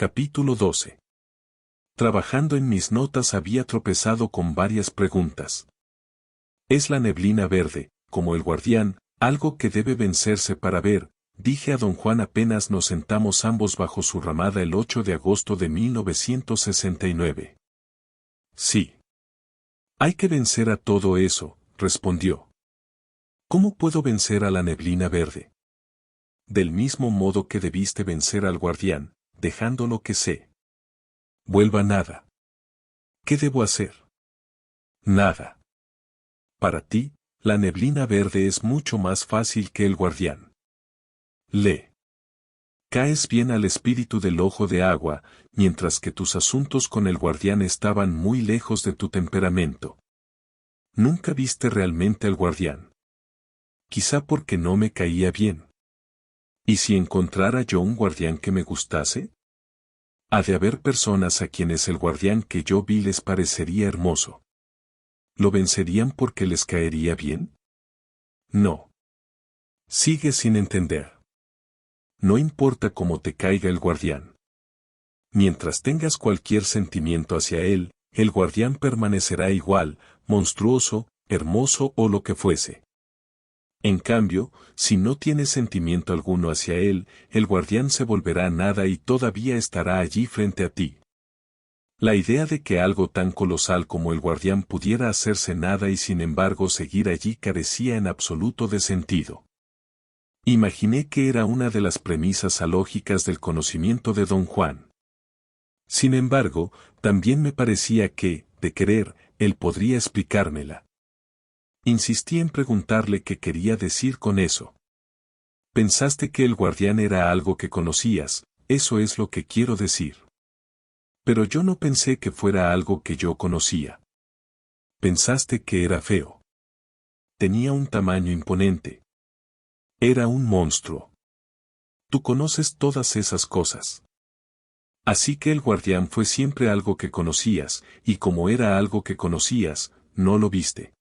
Capítulo 12. Trabajando en mis notas había tropezado con varias preguntas. ¿Es la neblina verde, como el guardián, algo que debe vencerse para ver? Dije a don Juan apenas nos sentamos ambos bajo su ramada el 8 de agosto de 1969. Sí. Hay que vencer a todo eso, respondió. ¿Cómo puedo vencer a la neblina verde? Del mismo modo que debiste vencer al guardián, dejándolo que se vuelva nada. ¿Qué debo hacer? Nada. Para ti, la neblina verde es mucho más fácil que el guardián. Le caes bien al espíritu del ojo de agua, mientras que tus asuntos con el guardián estaban muy lejos de tu temperamento. Nunca viste realmente al guardián. Quizá porque no me caía bien. ¿Y si encontrara yo un guardián que me gustase? Ha de haber personas a quienes el guardián que yo vi les parecería hermoso. ¿Lo vencerían porque les caería bien? No. Sigue sin entender. No importa cómo te caiga el guardián. Mientras tengas cualquier sentimiento hacia él, el guardián permanecerá igual, monstruoso, hermoso o lo que fuese. En cambio, si no tienes sentimiento alguno hacia él, el guardián se volverá nada y todavía estará allí frente a ti. La idea de que algo tan colosal como el guardián pudiera hacerse nada y sin embargo seguir allí carecía en absoluto de sentido. Imaginé que era una de las premisas alógicas del conocimiento de don Juan. Sin embargo, también me parecía que, de querer, él podría explicármela. Insistí en preguntarle qué quería decir con eso. Pensaste que el guardián era algo que conocías, eso es lo que quiero decir. Pero yo no pensé que fuera algo que yo conocía. Pensaste que era feo. Tenía un tamaño imponente. Era un monstruo. Tú conoces todas esas cosas. Así que el guardián fue siempre algo que conocías, y como era algo que conocías, no lo viste.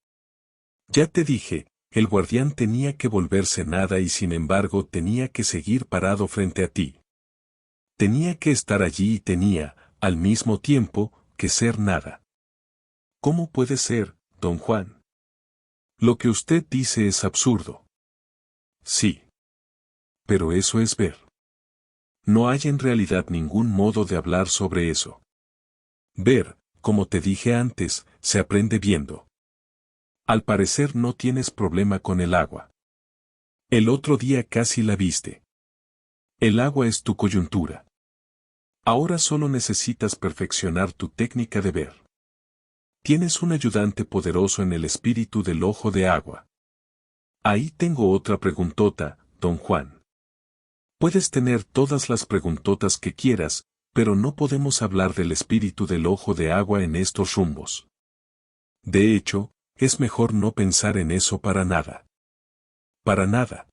Ya te dije, el guardián tenía que volverse nada y sin embargo tenía que seguir parado frente a ti. Tenía que estar allí y tenía, al mismo tiempo, que ser nada. ¿Cómo puede ser, don Juan? Lo que usted dice es absurdo. Sí. Pero eso es ver. No hay en realidad ningún modo de hablar sobre eso. Ver, como te dije antes, se aprende viendo. Al parecer no tienes problema con el agua. El otro día casi la viste. El agua es tu coyuntura. Ahora solo necesitas perfeccionar tu técnica de ver. Tienes un ayudante poderoso en el espíritu del ojo de agua. Ahí tengo otra preguntota, don Juan. Puedes tener todas las preguntotas que quieras, pero no podemos hablar del espíritu del ojo de agua en estos rumbos. De hecho, es mejor no pensar en eso para nada. Para nada.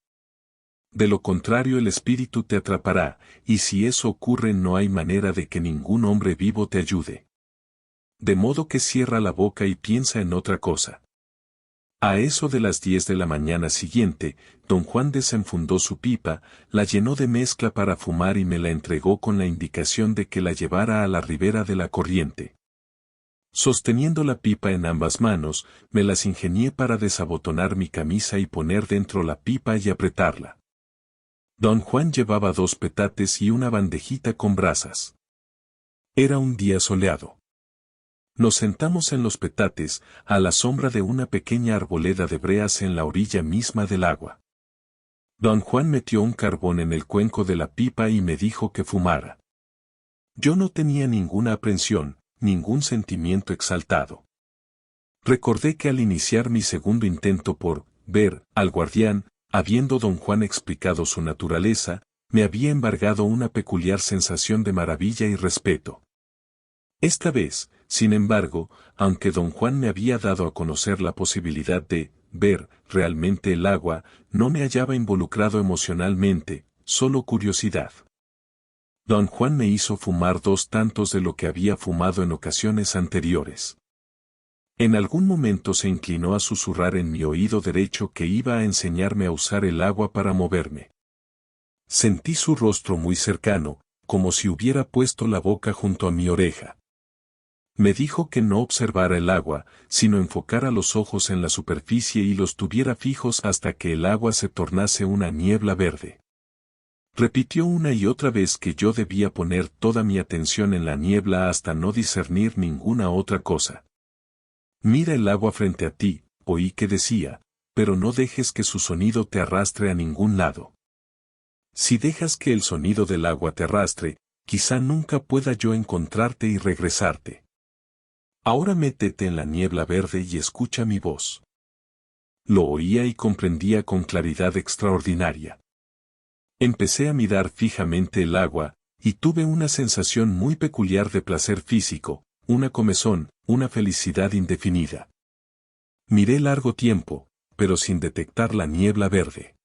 De lo contrario el espíritu te atrapará, y si eso ocurre no hay manera de que ningún hombre vivo te ayude. De modo que cierra la boca y piensa en otra cosa. A eso de las 10 de la mañana siguiente, don Juan desenfundó su pipa, la llenó de mezcla para fumar y me la entregó con la indicación de que la llevara a la ribera de la corriente. Sosteniendo la pipa en ambas manos, me las ingenié para desabotonar mi camisa y poner dentro la pipa y apretarla. Don Juan llevaba 2 petates y una bandejita con brasas. Era un día soleado. Nos sentamos en los petates, a la sombra de una pequeña arboleda de breas en la orilla misma del agua. Don Juan metió un carbón en el cuenco de la pipa y me dijo que fumara. Yo no tenía ninguna aprensión, ningún sentimiento exaltado. Recordé que al iniciar mi segundo intento por ver al guardián, habiendo don Juan explicado su naturaleza, me había embargado una peculiar sensación de maravilla y respeto. Esta vez, sin embargo, aunque don Juan me había dado a conocer la posibilidad de ver realmente el agua, no me hallaba involucrado emocionalmente, solo curiosidad. Don Juan me hizo fumar 2 tantos de lo que había fumado en ocasiones anteriores. En algún momento se inclinó a susurrar en mi oído derecho que iba a enseñarme a usar el agua para moverme. Sentí su rostro muy cercano, como si hubiera puesto la boca junto a mi oreja. Me dijo que no observara el agua, sino enfocara los ojos en la superficie y los tuviera fijos hasta que el agua se tornase una niebla verde. Repitió una y otra vez que yo debía poner toda mi atención en la niebla hasta no discernir ninguna otra cosa. Mira el agua frente a ti, oí que decía, pero no dejes que su sonido te arrastre a ningún lado. Si dejas que el sonido del agua te arrastre, quizá nunca pueda yo encontrarte y regresarte. Ahora métete en la niebla verde y escucha mi voz. Lo oía y comprendía con claridad extraordinaria. Empecé a mirar fijamente el agua, y tuve una sensación muy peculiar de placer físico, una comezón, una felicidad indefinida. Miré largo tiempo, pero sin detectar la niebla verde.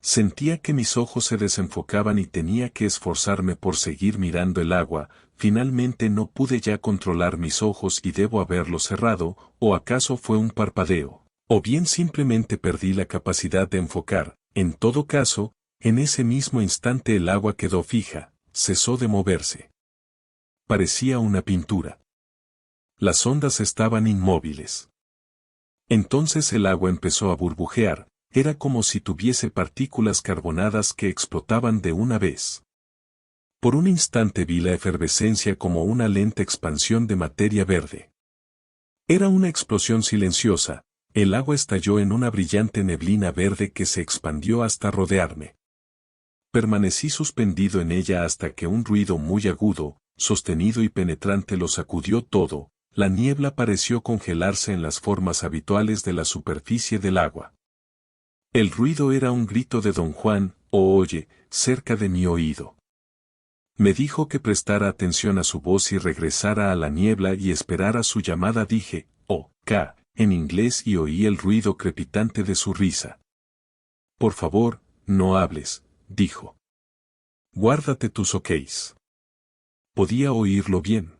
Sentía que mis ojos se desenfocaban y tenía que esforzarme por seguir mirando el agua. Finalmente no pude ya controlar mis ojos y debo haberlos cerrado, o acaso fue un parpadeo, o bien simplemente perdí la capacidad de enfocar. En todo caso, en ese mismo instante el agua quedó fija, cesó de moverse. Parecía una pintura. Las ondas estaban inmóviles. Entonces el agua empezó a burbujear. Era como si tuviese partículas carbonadas que explotaban de una vez. Por un instante vi la efervescencia como una lenta expansión de materia verde. Era una explosión silenciosa, el agua estalló en una brillante neblina verde que se expandió hasta rodearme. Permanecí suspendido en ella hasta que un ruido muy agudo, sostenido y penetrante lo sacudió todo. La niebla pareció congelarse en las formas habituales de la superficie del agua. El ruido era un grito de don Juan, oye, cerca de mi oído. Me dijo que prestara atención a su voz y regresara a la niebla y esperara su llamada. Dije, en inglés y oí el ruido crepitante de su risa. Por favor, no hables, dijo. Guárdate tus ok's. Podía oírlo bien.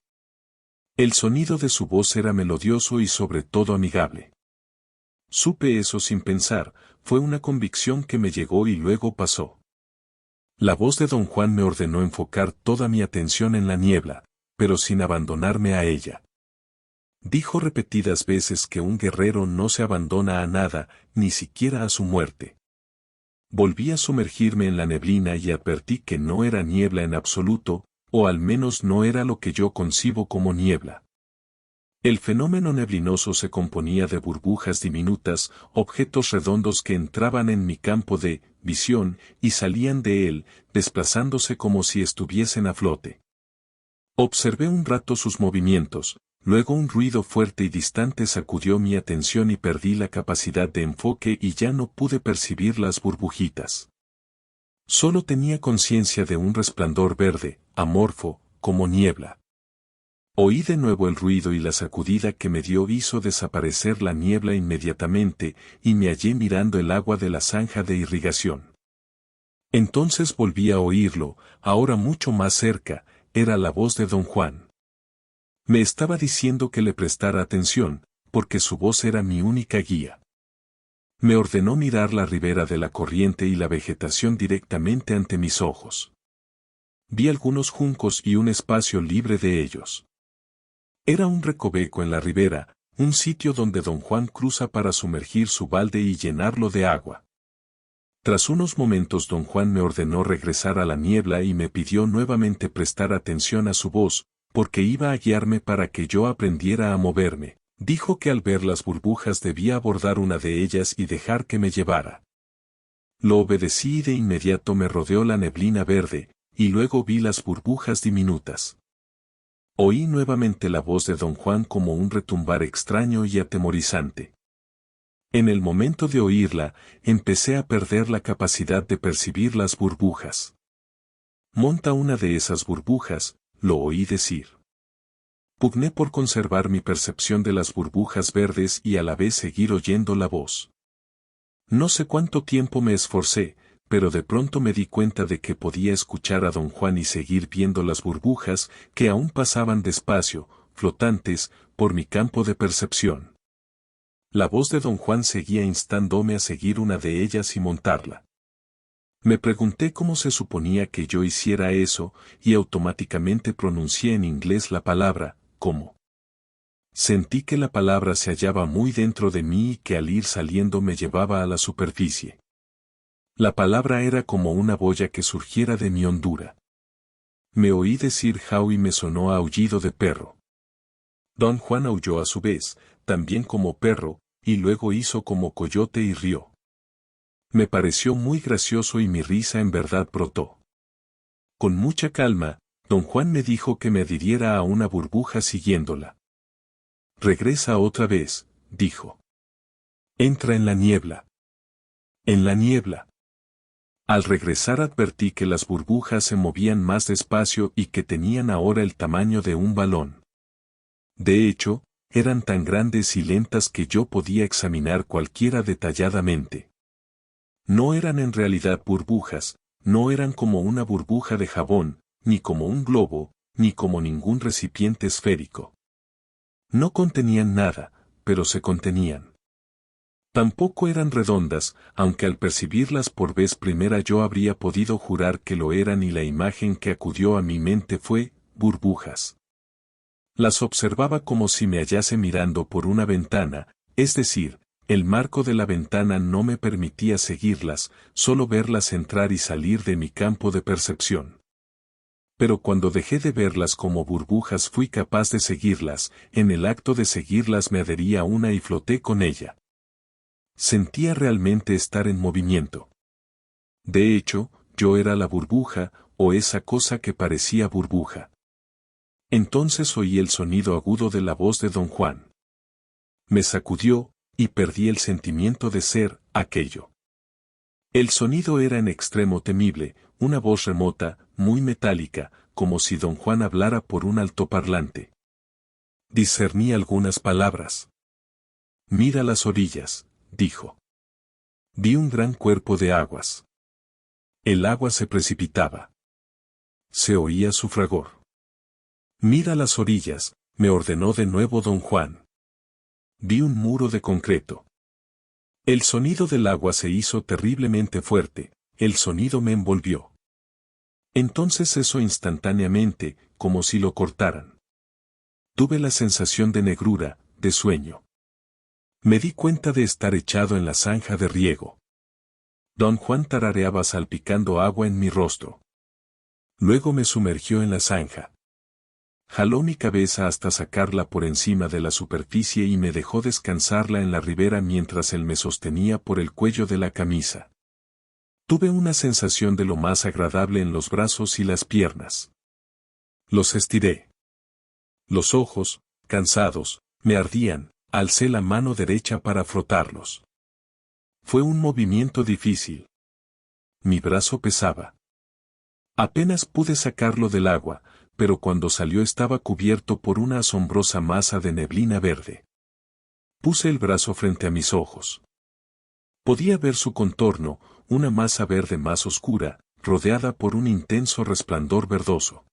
El sonido de su voz era melodioso y sobre todo amigable. Supe eso sin pensar, fue una convicción que me llegó y luego pasó. La voz de don Juan me ordenó enfocar toda mi atención en la niebla, pero sin abandonarme a ella. Dijo repetidas veces que un guerrero no se abandona a nada, ni siquiera a su muerte. Volví a sumergirme en la neblina y advertí que no era niebla en absoluto, o al menos no era lo que yo concibo como niebla. El fenómeno neblinoso se componía de burbujas diminutas, objetos redondos que entraban en mi campo de visión y salían de él, desplazándose como si estuviesen a flote. Observé un rato sus movimientos, luego un ruido fuerte y distante sacudió mi atención y perdí la capacidad de enfoque y ya no pude percibir las burbujitas. Solo tenía conciencia de un resplandor verde, amorfo, como niebla. Oí de nuevo el ruido y la sacudida que me dio hizo desaparecer la niebla inmediatamente, y me hallé mirando el agua de la zanja de irrigación. Entonces volví a oírlo, ahora mucho más cerca, era la voz de don Juan. Me estaba diciendo que le prestara atención, porque su voz era mi única guía. Me ordenó mirar la ribera de la corriente y la vegetación directamente ante mis ojos. Vi algunos juncos y un espacio libre de ellos. Era un recoveco en la ribera, un sitio donde don Juan cruza para sumergir su balde y llenarlo de agua. Tras unos momentos don Juan me ordenó regresar a la niebla y me pidió nuevamente prestar atención a su voz, porque iba a guiarme para que yo aprendiera a moverme. Dijo que al ver las burbujas debía abordar una de ellas y dejar que me llevara. Lo obedecí y de inmediato me rodeó la neblina verde, y luego vi las burbujas diminutas. Oí nuevamente la voz de don Juan como un retumbar extraño y atemorizante. En el momento de oírla, empecé a perder la capacidad de percibir las burbujas. Monta una de esas burbujas, lo oí decir. Pugné por conservar mi percepción de las burbujas verdes y a la vez seguir oyendo la voz. No sé cuánto tiempo me esforcé, pero de pronto me di cuenta de que podía escuchar a don Juan y seguir viendo las burbujas que aún pasaban despacio, flotantes, por mi campo de percepción. La voz de don Juan seguía instándome a seguir una de ellas y montarla. Me pregunté cómo se suponía que yo hiciera eso y automáticamente pronuncié en inglés la palabra, ¿cómo? Sentí que la palabra se hallaba muy dentro de mí y que al ir saliendo me llevaba a la superficie. La palabra era como una boya que surgiera de mi hondura. Me oí decir how y me sonó a aullido de perro. Don Juan aulló a su vez, también como perro, y luego hizo como coyote y rió. Me pareció muy gracioso y mi risa en verdad brotó. Con mucha calma, don Juan me dijo que me adhiriera a una burbuja siguiéndola. Regresa otra vez, dijo. Entra en la niebla. En la niebla. Al regresar advertí que las burbujas se movían más despacio y que tenían ahora el tamaño de un balón. De hecho, eran tan grandes y lentas que yo podía examinar cualquiera detalladamente. No eran en realidad burbujas, no eran como una burbuja de jabón, ni como un globo, ni como ningún recipiente esférico. No contenían nada, pero se contenían. Tampoco eran redondas, aunque al percibirlas por vez primera yo habría podido jurar que lo eran y la imagen que acudió a mi mente fue, burbujas. Las observaba como si me hallase mirando por una ventana, es decir, el marco de la ventana no me permitía seguirlas, solo verlas entrar y salir de mi campo de percepción. Pero cuando dejé de verlas como burbujas fui capaz de seguirlas, en el acto de seguirlas me adherí a una y floté con ella. Sentía realmente estar en movimiento. De hecho, yo era la burbuja, o esa cosa que parecía burbuja. Entonces oí el sonido agudo de la voz de don Juan. Me sacudió, y perdí el sentimiento de ser aquello. El sonido era en extremo temible, una voz remota, muy metálica, como si don Juan hablara por un altoparlante. Discerní algunas palabras. Mira las orillas, dijo. Vi un gran cuerpo de aguas. El agua se precipitaba. Se oía su fragor. Mira las orillas, me ordenó de nuevo don Juan. Vi un muro de concreto. El sonido del agua se hizo terriblemente fuerte, el sonido me envolvió. Entonces cesó instantáneamente, como si lo cortaran. Tuve la sensación de negrura, de sueño. Me di cuenta de estar echado en la zanja de riego. Don Juan tarareaba salpicando agua en mi rostro. Luego me sumergió en la zanja. Jaló mi cabeza hasta sacarla por encima de la superficie y me dejó descansarla en la ribera mientras él me sostenía por el cuello de la camisa. Tuve una sensación de lo más agradable en los brazos y las piernas. Los estiré. Los ojos, cansados, me ardían, alcé la mano derecha para frotarlos. Fue un movimiento difícil. Mi brazo pesaba. Apenas pude sacarlo del agua, pero cuando salió estaba cubierto por una asombrosa masa de neblina verde. Puse el brazo frente a mis ojos. Podía ver su contorno, una masa verde más oscura, rodeada por un intenso resplandor verdoso.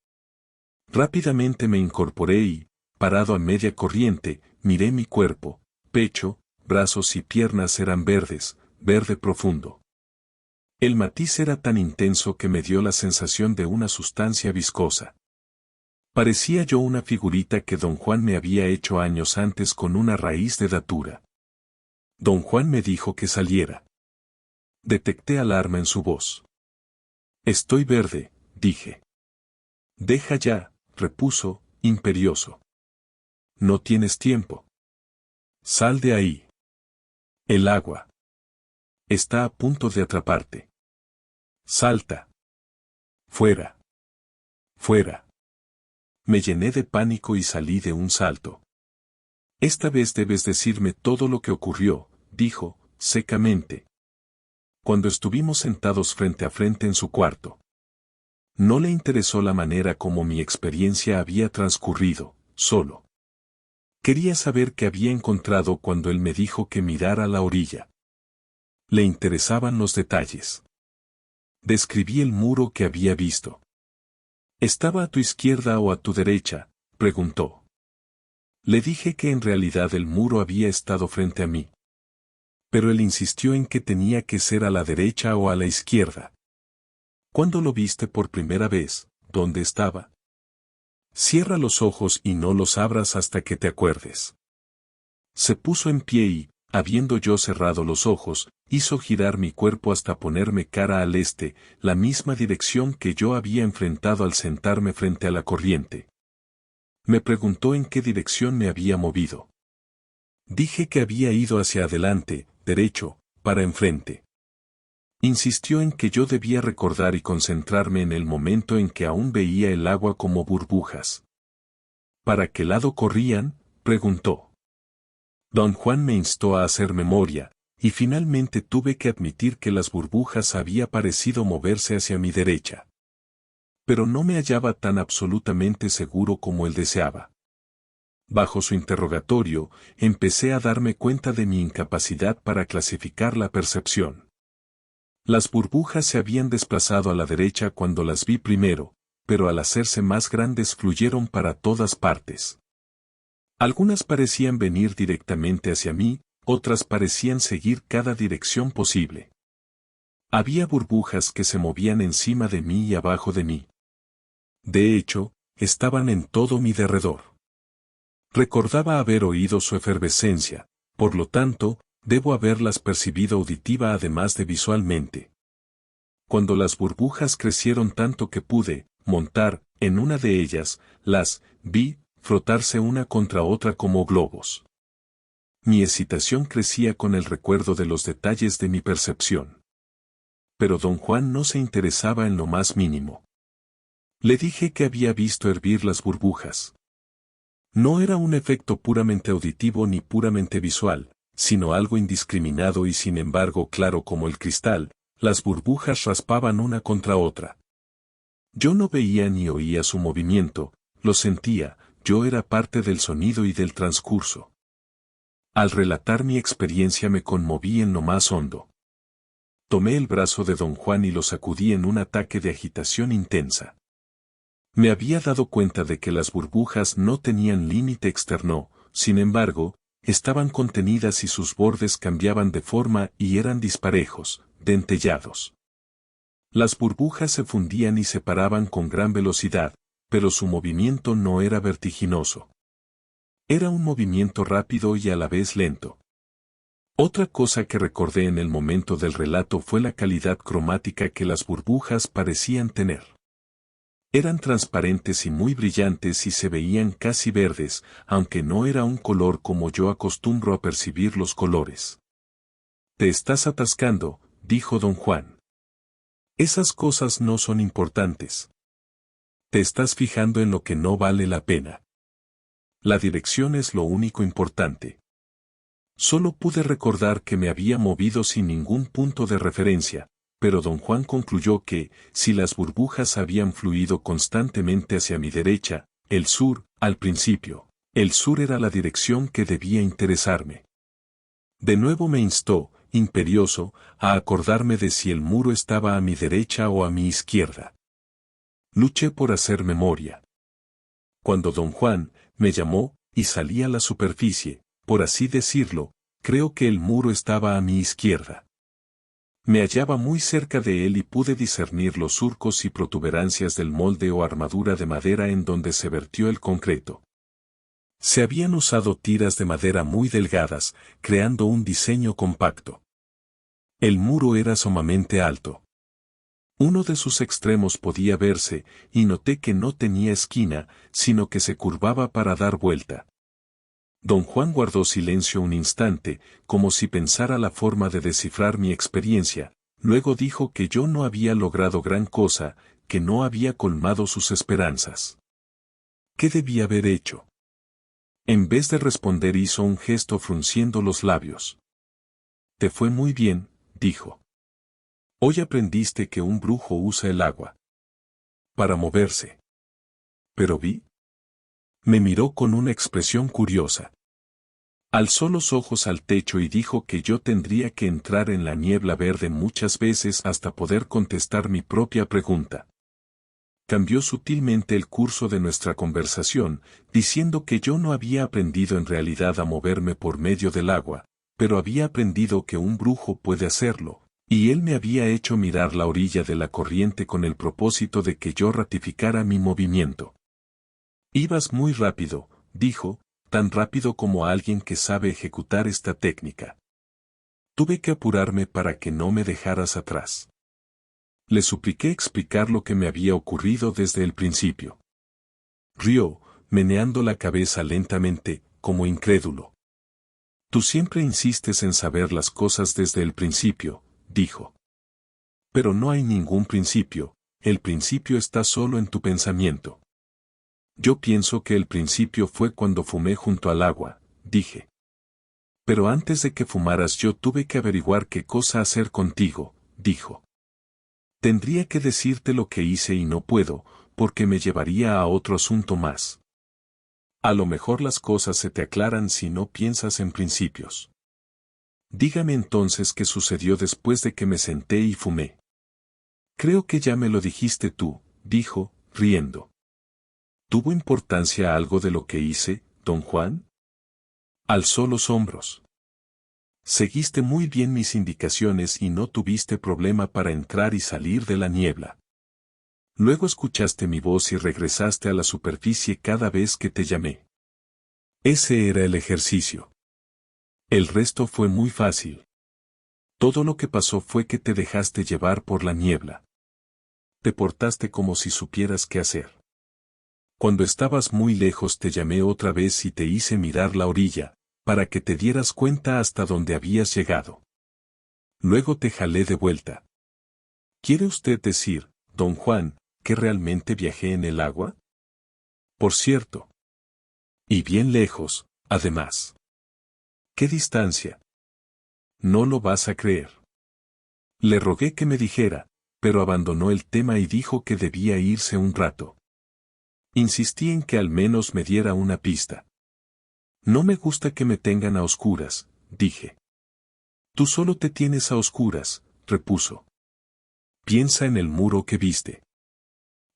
Rápidamente me incorporé y, parado a media corriente, miré mi cuerpo, pecho, brazos y piernas eran verdes, verde profundo. El matiz era tan intenso que me dio la sensación de una sustancia viscosa. Parecía yo una figurita que don Juan me había hecho años antes con una raíz de datura. Don Juan me dijo que saliera. Detecté alarma en su voz. Estoy verde, dije. Deja ya, repuso, imperioso. No tienes tiempo. Sal de ahí. El agua. Está a punto de atraparte. Salta. Fuera. Fuera. Me llené de pánico y salí de un salto. Esta vez debes decirme todo lo que ocurrió, dijo, secamente. Cuando estuvimos sentados frente a frente en su cuarto. No le interesó la manera como mi experiencia había transcurrido, solo. Quería saber qué había encontrado cuando él me dijo que mirara a la orilla. Le interesaban los detalles. Describí el muro que había visto. ¿Estaba a tu izquierda o a tu derecha?, preguntó. Le dije que en realidad el muro había estado frente a mí. Pero él insistió en que tenía que ser a la derecha o a la izquierda. ¿Cuándo lo viste por primera vez? ¿Dónde estaba? Cierra los ojos y no los abras hasta que te acuerdes. Se puso en pie y, habiendo yo cerrado los ojos, hizo girar mi cuerpo hasta ponerme cara al este, la misma dirección que yo había enfrentado al sentarme frente a la corriente. Me preguntó en qué dirección me había movido. Dije que había ido hacia adelante, derecho, para enfrente. Insistió en que yo debía recordar y concentrarme en el momento en que aún veía el agua como burbujas. ¿Para qué lado corrían?, preguntó. Don Juan me instó a hacer memoria, y finalmente tuve que admitir que las burbujas había parecido moverse hacia mi derecha. Pero no me hallaba tan absolutamente seguro como él deseaba. Bajo su interrogatorio, empecé a darme cuenta de mi incapacidad para clasificar la percepción. Las burbujas se habían desplazado a la derecha cuando las vi primero, pero al hacerse más grandes fluyeron para todas partes. Algunas parecían venir directamente hacia mí, otras parecían seguir cada dirección posible. Había burbujas que se movían encima de mí y abajo de mí. De hecho, estaban en todo mi derredor. Recordaba haber oído su efervescencia, por lo tanto, debo haberlas percibido auditiva además de visualmente. Cuando las burbujas crecieron tanto que pude montar en una de ellas, las vi frotarse una contra otra como globos. Mi excitación crecía con el recuerdo de los detalles de mi percepción. Pero don Juan no se interesaba en lo más mínimo. Le dije que había visto hervir las burbujas. No era un efecto puramente auditivo ni puramente visual, sino algo indiscriminado y sin embargo claro como el cristal, las burbujas raspaban una contra otra. Yo no veía ni oía su movimiento, lo sentía, yo era parte del sonido y del transcurso. Al relatar mi experiencia me conmoví en lo más hondo. Tomé el brazo de don Juan y lo sacudí en un ataque de agitación intensa. Me había dado cuenta de que las burbujas no tenían límite externo, sin embargo, estaban contenidas y sus bordes cambiaban de forma y eran disparejos, dentellados. Las burbujas se fundían y se separaban con gran velocidad, pero su movimiento no era vertiginoso. Era un movimiento rápido y a la vez lento. Otra cosa que recordé en el momento del relato fue la calidad cromática que las burbujas parecían tener. Eran transparentes y muy brillantes y se veían casi verdes, aunque no era un color como yo acostumbro a percibir los colores. «Te estás atascando», dijo don Juan. «Esas cosas no son importantes. Te estás fijando en lo que no vale la pena. La dirección es lo único importante». Solo pude recordar que me había movido sin ningún punto de referencia, pero don Juan concluyó que, si las burbujas habían fluido constantemente hacia mi derecha, el sur, al principio, el sur era la dirección que debía interesarme. De nuevo me instó, imperioso, a acordarme de si el muro estaba a mi derecha o a mi izquierda. Luché por hacer memoria. Cuando don Juan me llamó y salí a la superficie, por así decirlo, creo que el muro estaba a mi izquierda. Me hallaba muy cerca de él y pude discernir los surcos y protuberancias del molde o armadura de madera en donde se vertió el concreto. Se habían usado tiras de madera muy delgadas, creando un diseño compacto. El muro era sumamente alto. Uno de sus extremos podía verse, y noté que no tenía esquina, sino que se curvaba para dar vuelta. Don Juan guardó silencio un instante, como si pensara la forma de descifrar mi experiencia, luego dijo que yo no había logrado gran cosa, que no había colmado sus esperanzas. ¿Qué debía haber hecho? En vez de responder hizo un gesto frunciendo los labios. «Te fue muy bien», dijo. «Hoy aprendiste que un brujo usa el agua para moverse». «¿Pero vi?» Me miró con una expresión curiosa. Alzó los ojos al techo y dijo que yo tendría que entrar en la niebla verde muchas veces hasta poder contestar mi propia pregunta. Cambió sutilmente el curso de nuestra conversación, diciendo que yo no había aprendido en realidad a moverme por medio del agua, pero había aprendido que un brujo puede hacerlo, Y él me había hecho mirar la orilla de la corriente con el propósito de que yo ratificara mi movimiento. Ibas muy rápido, dijo, tan rápido como alguien que sabe ejecutar esta técnica. Tuve que apurarme para que no me dejaras atrás. Le supliqué explicar lo que me había ocurrido desde el principio. Rió, meneando la cabeza lentamente, como incrédulo. Tú siempre insistes en saber las cosas desde el principio, dijo. Pero no hay ningún principio, el principio está solo en tu pensamiento. Yo pienso que el principio fue cuando fumé junto al agua, dije. Pero antes de que fumaras yo tuve que averiguar qué cosa hacer contigo, dijo. Tendría que decirte lo que hice y no puedo, porque me llevaría a otro asunto más. A lo mejor las cosas se te aclaran si no piensas en principios. Dígame entonces qué sucedió después de que me senté y fumé. Creo que ya me lo dijiste tú, dijo, riendo. ¿Tuvo importancia algo de lo que hice, don Juan? Alzó los hombros. Seguiste muy bien mis indicaciones y no tuviste problema para entrar y salir de la niebla. Luego escuchaste mi voz y regresaste a la superficie cada vez que te llamé. Ese era el ejercicio. El resto fue muy fácil. Todo lo que pasó fue que te dejaste llevar por la niebla. Te portaste como si supieras qué hacer. Cuando estabas muy lejos te llamé otra vez y te hice mirar la orilla, para que te dieras cuenta hasta dónde habías llegado. Luego te jalé de vuelta. ¿Quiere usted decir, don Juan, que realmente viajé en el agua? Por cierto. Y bien lejos, además. ¿Qué distancia? No lo vas a creer. Le rogué que me dijera, pero abandonó el tema y dijo que debía irse un rato. Insistí en que al menos me diera una pista. No me gusta que me tengan a oscuras, dije. Tú solo te tienes a oscuras, repuso. Piensa en el muro que viste.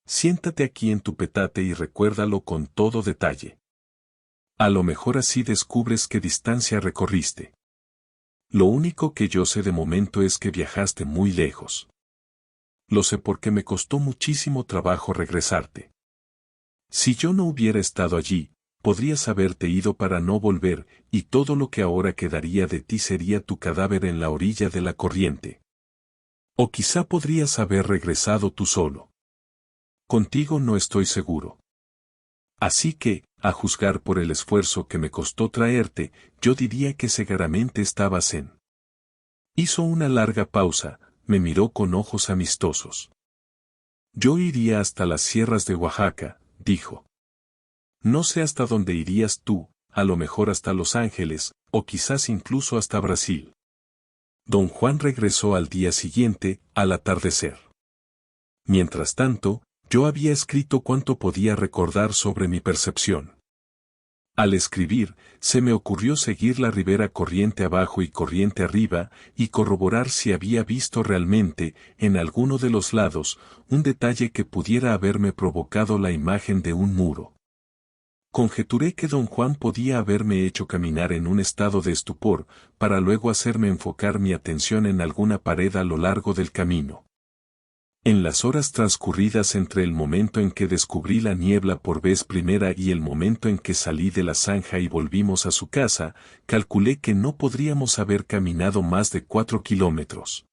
Siéntate aquí en tu petate y recuérdalo con todo detalle. A lo mejor así descubres qué distancia recorriste. Lo único que yo sé de momento es que viajaste muy lejos. Lo sé porque me costó muchísimo trabajo regresarte. Si yo no hubiera estado allí, podrías haberte ido para no volver, y todo lo que ahora quedaría de ti sería tu cadáver en la orilla de la corriente. O quizá podrías haber regresado tú solo. Contigo no estoy seguro. Así que, a juzgar por el esfuerzo que me costó traerte, yo diría que seguramente estabas en. Hizo una larga pausa, me miró con ojos amistosos. Yo iría hasta las sierras de Oaxaca, dijo. No sé hasta dónde irías tú, a lo mejor hasta Los Ángeles, o quizás incluso hasta Brasil. Don Juan regresó al día siguiente, al atardecer. Mientras tanto, yo había escrito cuanto podía recordar sobre mi percepción. Al escribir, se me ocurrió seguir la ribera corriente abajo y corriente arriba, y corroborar si había visto realmente, en alguno de los lados, un detalle que pudiera haberme provocado la imagen de un muro. Conjeturé que don Juan podía haberme hecho caminar en un estado de estupor, para luego hacerme enfocar mi atención en alguna pared a lo largo del camino. En las horas transcurridas entre el momento en que descubrí la niebla por vez primera y el momento en que salí de la zanja y volvimos a su casa, calculé que no podríamos haber caminado más de 4 kilómetros.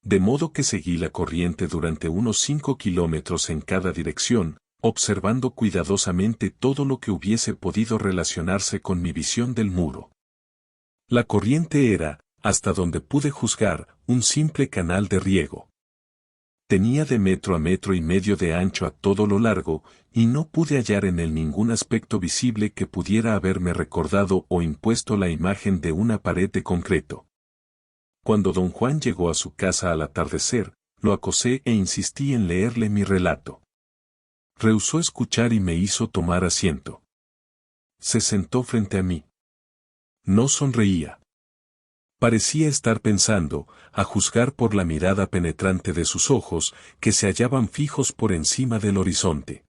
De modo que seguí la corriente durante unos 5 kilómetros en cada dirección, observando cuidadosamente todo lo que hubiese podido relacionarse con mi visión del muro. La corriente era, hasta donde pude juzgar, un simple canal de riego. Tenía de metro a metro y medio de ancho a todo lo largo, y no pude hallar en él ningún aspecto visible que pudiera haberme recordado o impuesto la imagen de una pared de concreto. Cuando don Juan llegó a su casa al atardecer, lo acosé e insistí en leerle mi relato. Rehusó escuchar y me hizo tomar asiento. Se sentó frente a mí. No sonreía. Parecía estar pensando, a juzgar por la mirada penetrante de sus ojos, que se hallaban fijos por encima del horizonte.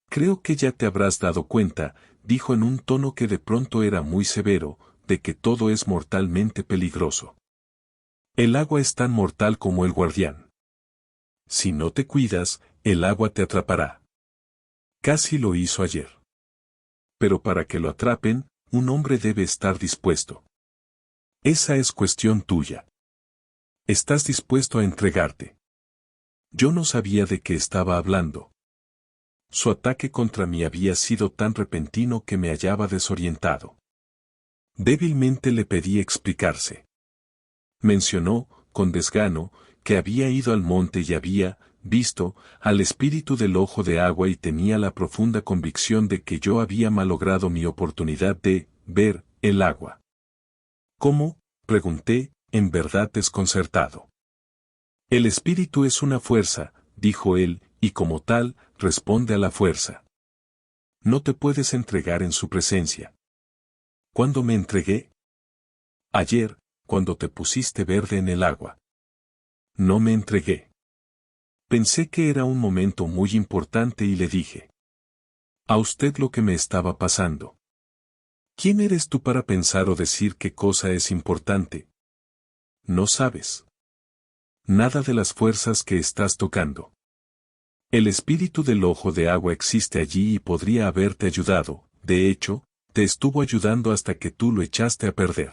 Creo que ya te habrás dado cuenta, dijo en un tono que de pronto era muy severo, de que todo es mortalmente peligroso. El agua es tan mortal como el guardián. Si no te cuidas, el agua te atrapará. Casi lo hizo ayer. Pero para que lo atrapen, un hombre debe estar dispuesto. Esa es cuestión tuya. ¿Estás dispuesto a entregarte? Yo no sabía de qué estaba hablando. Su ataque contra mí había sido tan repentino que me hallaba desorientado. Débilmente le pedí explicarse. Mencionó, con desgano, que había ido al monte y había visto al espíritu del ojo de agua y tenía la profunda convicción de que yo había malogrado mi oportunidad de ver el agua. ¿Cómo?, pregunté, en verdad desconcertado. El espíritu es una fuerza, dijo él, y como tal, responde a la fuerza. No te puedes entregar en su presencia. ¿Cuándo me entregué? Ayer, cuando te pusiste verde en el agua. No me entregué. Pensé que era un momento muy importante y le dije. ¿A usted lo que me estaba pasando? ¿Quién eres tú para pensar o decir qué cosa es importante? No sabes nada de las fuerzas que estás tocando. El espíritu del ojo de agua existe allí y podría haberte ayudado, de hecho, te estuvo ayudando hasta que tú lo echaste a perder.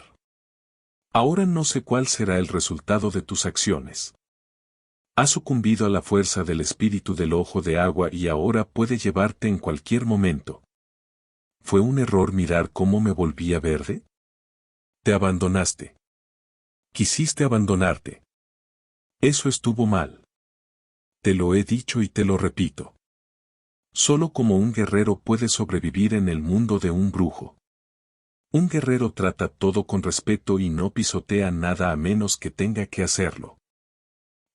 Ahora no sé cuál será el resultado de tus acciones. Has sucumbido a la fuerza del espíritu del ojo de agua y ahora puede llevarte en cualquier momento. ¿Fue un error mirar cómo me volvía verde? Te abandonaste. Quisiste abandonarte. Eso estuvo mal. Te lo he dicho y te lo repito. Solo como un guerrero puede sobrevivir en el mundo de un brujo. Un guerrero trata todo con respeto y no pisotea nada a menos que tenga que hacerlo.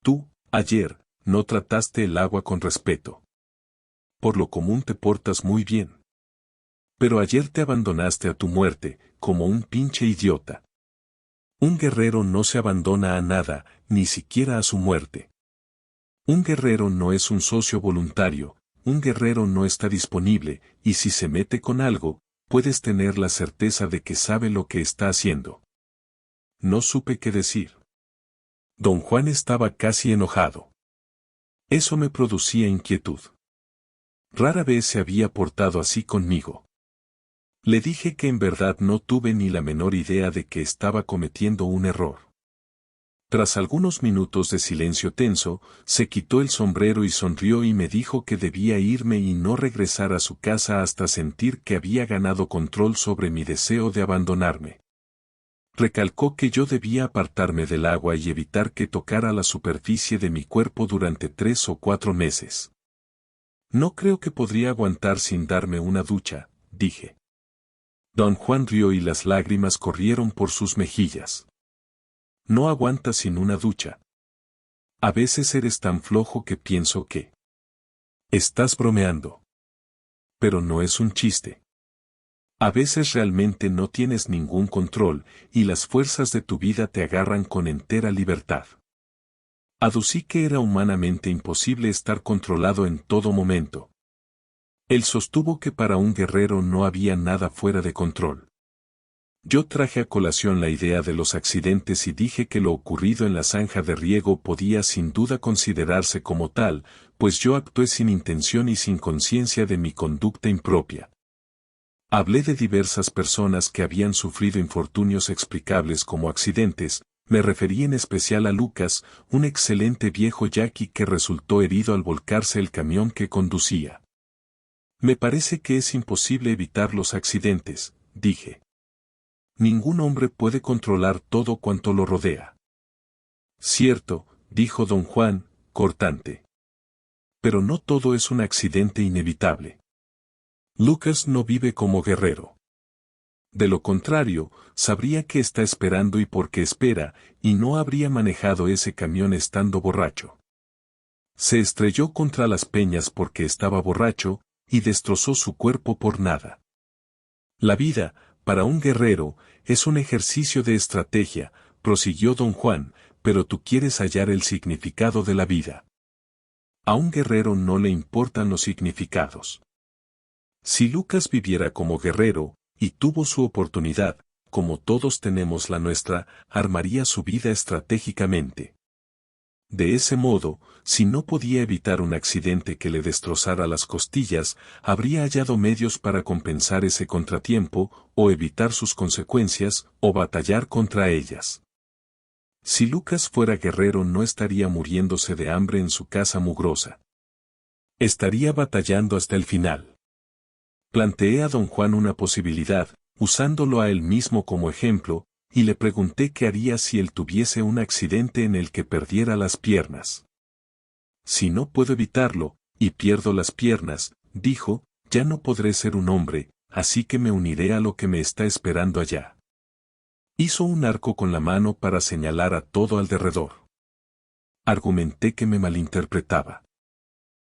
Tú, ayer, no trataste el agua con respeto. Por lo común te portas muy bien. Pero ayer te abandonaste a tu muerte, como un pinche idiota. Un guerrero no se abandona a nada, ni siquiera a su muerte. Un guerrero no es un socio voluntario, un guerrero no está disponible, y si se mete con algo, puedes tener la certeza de que sabe lo que está haciendo. No supe qué decir. Don Juan estaba casi enojado. Eso me producía inquietud. Rara vez se había portado así conmigo. Le dije que en verdad no tuve ni la menor idea de que estaba cometiendo un error. Tras algunos minutos de silencio tenso, se quitó el sombrero y sonrió y me dijo que debía irme y no regresar a su casa hasta sentir que había ganado control sobre mi deseo de abandonarme. Recalcó que yo debía apartarme del agua y evitar que tocara la superficie de mi cuerpo durante 3 o 4 meses. No creo que podría aguantar sin darme una ducha, dije. Don Juan rió y las lágrimas corrieron por sus mejillas. No aguantas sin una ducha. A veces eres tan flojo que pienso que estás bromeando. Pero no es un chiste. A veces realmente no tienes ningún control, y las fuerzas de tu vida te agarran con entera libertad. Aducí que era humanamente imposible estar controlado en todo momento. Él sostuvo que para un guerrero no había nada fuera de control. Yo traje a colación la idea de los accidentes y dije que lo ocurrido en la zanja de riego podía sin duda considerarse como tal, pues yo actué sin intención y sin conciencia de mi conducta impropia. Hablé de diversas personas que habían sufrido infortunios explicables como accidentes, me referí en especial a Lucas, un excelente viejo yaqui que resultó herido al volcarse el camión que conducía. Me parece que es imposible evitar los accidentes, dije. Ningún hombre puede controlar todo cuanto lo rodea. Cierto, dijo don Juan, cortante. Pero no todo es un accidente inevitable. Lucas no vive como guerrero. De lo contrario, sabría que está esperando y por qué espera, y no habría manejado ese camión estando borracho. Se estrelló contra las peñas porque estaba borracho, y destrozó su cuerpo por nada. La vida, para un guerrero, es un ejercicio de estrategia, prosiguió don Juan, pero tú quieres hallar el significado de la vida. A un guerrero no le importan los significados. Si Lucas viviera como guerrero, y tuvo su oportunidad, como todos tenemos la nuestra, armaría su vida estratégicamente. De ese modo, si no podía evitar un accidente que le destrozara las costillas, habría hallado medios para compensar ese contratiempo, o evitar sus consecuencias, o batallar contra ellas. Si Lucas fuera guerrero no estaría muriéndose de hambre en su casa mugrosa. Estaría batallando hasta el final. Planteé a don Juan una posibilidad, usándolo a él mismo como ejemplo, y le pregunté qué haría si él tuviese un accidente en el que perdiera las piernas. Si no puedo evitarlo, y pierdo las piernas, dijo, ya no podré ser un hombre, así que me uniré a lo que me está esperando allá. Hizo un arco con la mano para señalar a todo alrededor. Argumenté que me malinterpretaba.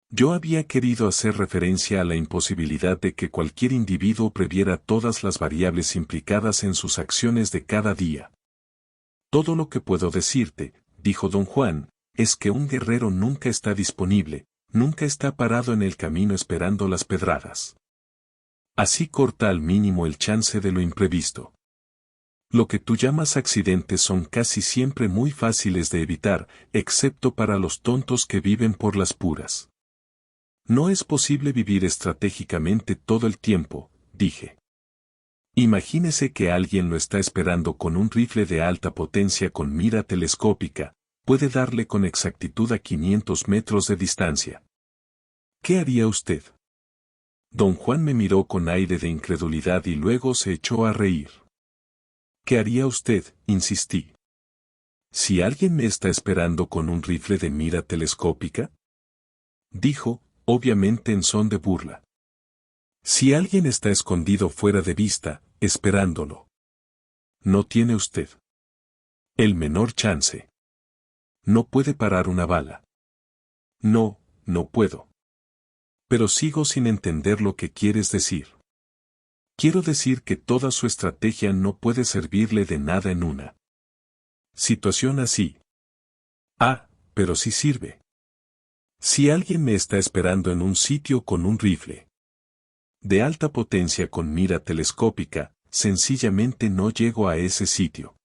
Yo había querido hacer referencia a la imposibilidad de que cualquier individuo previera todas las variables implicadas en sus acciones de cada día. Todo lo que puedo decirte, dijo don Juan, es que un guerrero nunca está disponible, nunca está parado en el camino esperando las pedradas. Así corta al mínimo el chance de lo imprevisto. Lo que tú llamas accidentes son casi siempre muy fáciles de evitar, excepto para los tontos que viven por las puras. No es posible vivir estratégicamente todo el tiempo, dije. Imagínese que alguien lo está esperando con un rifle de alta potencia con mira telescópica, puede darle con exactitud a 500 metros de distancia. ¿Qué haría usted? Don Juan me miró con aire de incredulidad y luego se echó a reír. ¿Qué haría usted? Insistí. ¿Si alguien me está esperando con un rifle de mira telescópica? Dijo, obviamente en son de burla. Si alguien está escondido fuera de vista, esperándolo. No tiene usted el menor chance. No puede parar una bala. No, no puedo. Pero sigo sin entender lo que quieres decir. Quiero decir que toda su estrategia no puede servirle de nada en una situación así. Ah, pero sí sirve. Si alguien me está esperando en un sitio con un rifle de alta potencia con mira telescópica, sencillamente no llego a ese sitio.